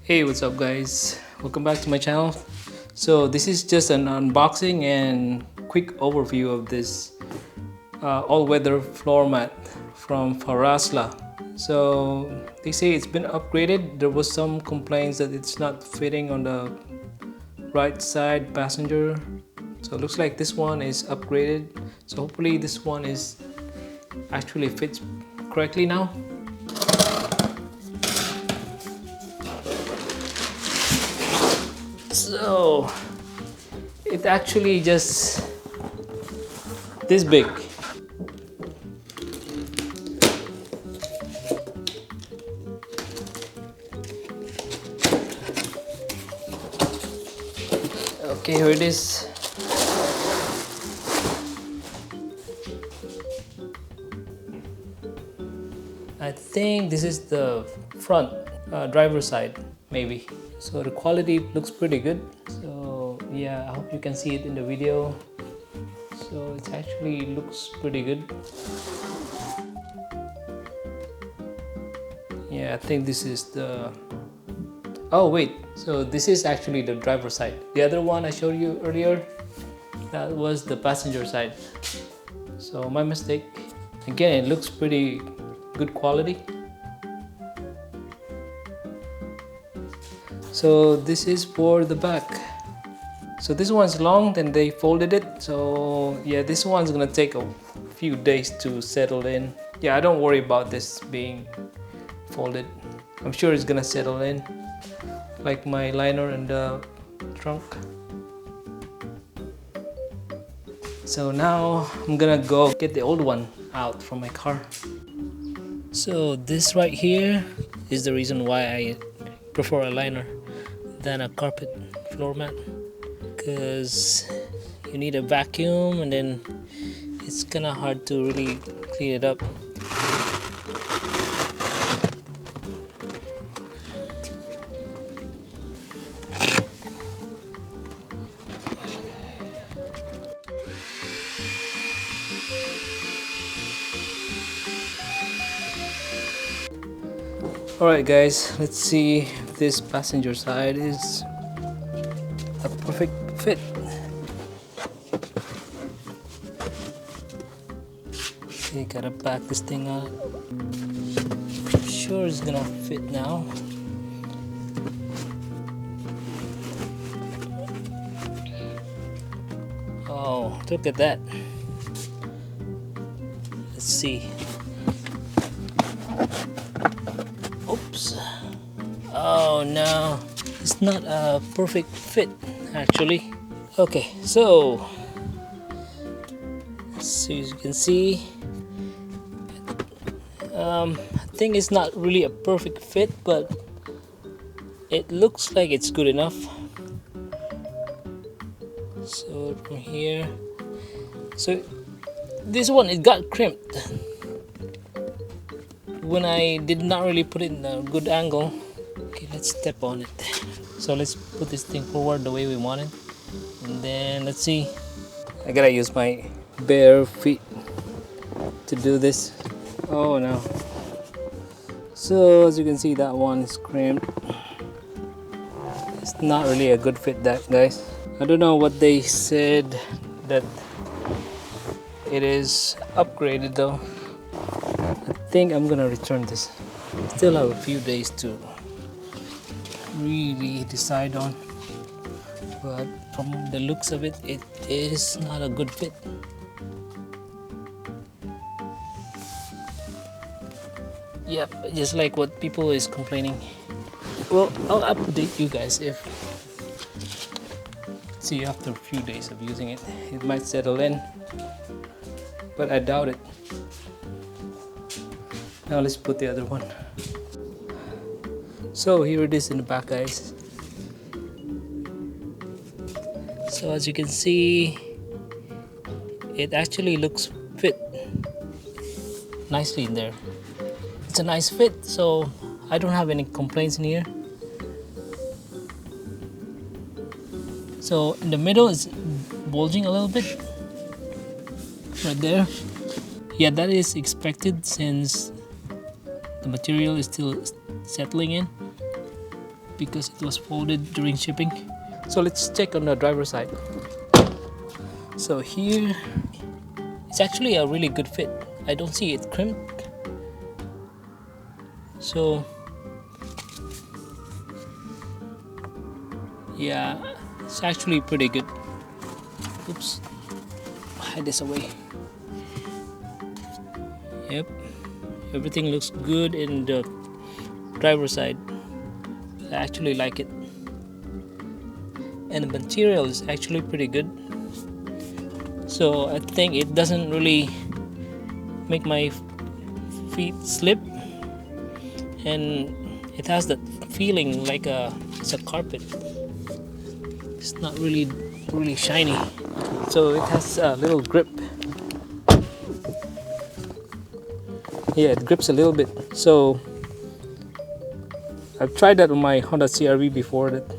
Hey, what's up guys, welcome back to my channel. So this is just an unboxing and quick overview of this all-weather floor mat from Farasla. So they say it's been upgraded. There was some complaints that it's not fitting on the right side passenger, so it looks like this one is upgraded. So hopefully this one is actually fits correctly now. So it actually just this big. Okay, here it is. I think this is the front driver's side, maybe. So the quality looks pretty good. So yeah, I hope you can see it in the video. So it actually looks pretty good. Yeah, I think this is the... Oh wait, so this is actually the driver's side. The other one I showed you earlier, that was the passenger side. So my mistake. Again, it looks pretty good quality. So this is for the back. So this one's long, then they folded it. So yeah, this one's gonna take a few days to settle in. Yeah, I don't worry about this being folded. I'm sure it's gonna settle in, like my liner and the trunk. So now I'm gonna go get the old one out from my car. So this right here is the reason why I prefer a liner than a carpet floor mat, because you need a vacuum and then it's kind of hard to really clean it up. Alright guys, let's see if this passenger side is a perfect fit. Okay, gotta back this thing up. Sure it's gonna fit now. Oh, look at that. Let's see. Oops. Oh no, it's not a perfect fit actually. Okay, so as you can see, I think it's not really a perfect fit, but it looks like it's good enough. So from here, so this one, it got crimped when I did not really put it in a good angle. Okay, let's step on it. So let's put this thing forward the way we want it, and then let's see. I gotta use my bare feet to do this. Oh no. So as you can see, that one is crimped. It's not really a good fit, that guys. I don't know what they said that it is upgraded though. I think I'm gonna return this. Still have a few days to really decide on, but from the looks of it, it is not a good fit. Yep, just like what people is complaining. Well, I'll update you guys if, see, after a few days of using it, it might settle in, but I doubt it. Now let's put the other one. So here it is in the back, guys. So as you can see, it actually looks fit nicely in there. It's a nice fit, so I don't have any complaints in here. So in the middle is bulging a little bit right there. Yeah, that is expected since the material is still settling in. because it was folded during shipping. So let's check on the driver's side. So here it's actually a really good fit. I don't see it crimped. So yeah, it's actually pretty good. Oops, hide this away. Yep, everything looks good in the driver's side. I actually like it, and the material is actually pretty good. So I think it doesn't really make my feet slip, and it has that feeling like it's a carpet. It's not really shiny, so it has a little grip. Yeah, it grips a little bit. So I've tried that on my Honda CR-V before. That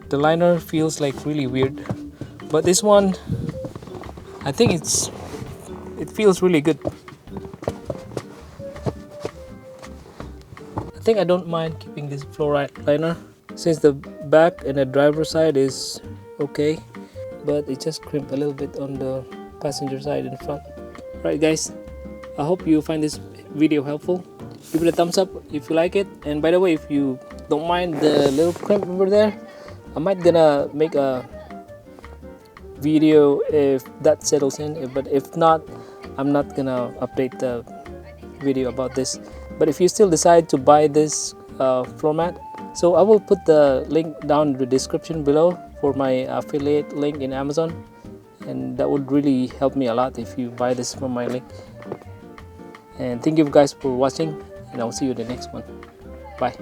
the liner feels like really weird, but this one, I think it feels really good. I think I don't mind keeping this fluoride liner, since the back and the driver's side is okay, but it just crimped a little bit on the passenger side in front. Right guys, I hope you find this video helpful. Give it a thumbs up if you like it, and by the way, if you don't mind the little crimp over there, I might gonna make a video if that settles in, but if not, I'm not gonna update the video about this. But if you still decide to buy this floor mat, so I will put the link down in the description below for my affiliate link in Amazon, and that would really help me a lot if you buy this from my link. And thank you guys for watching, and I'll see you in the next one. Bye.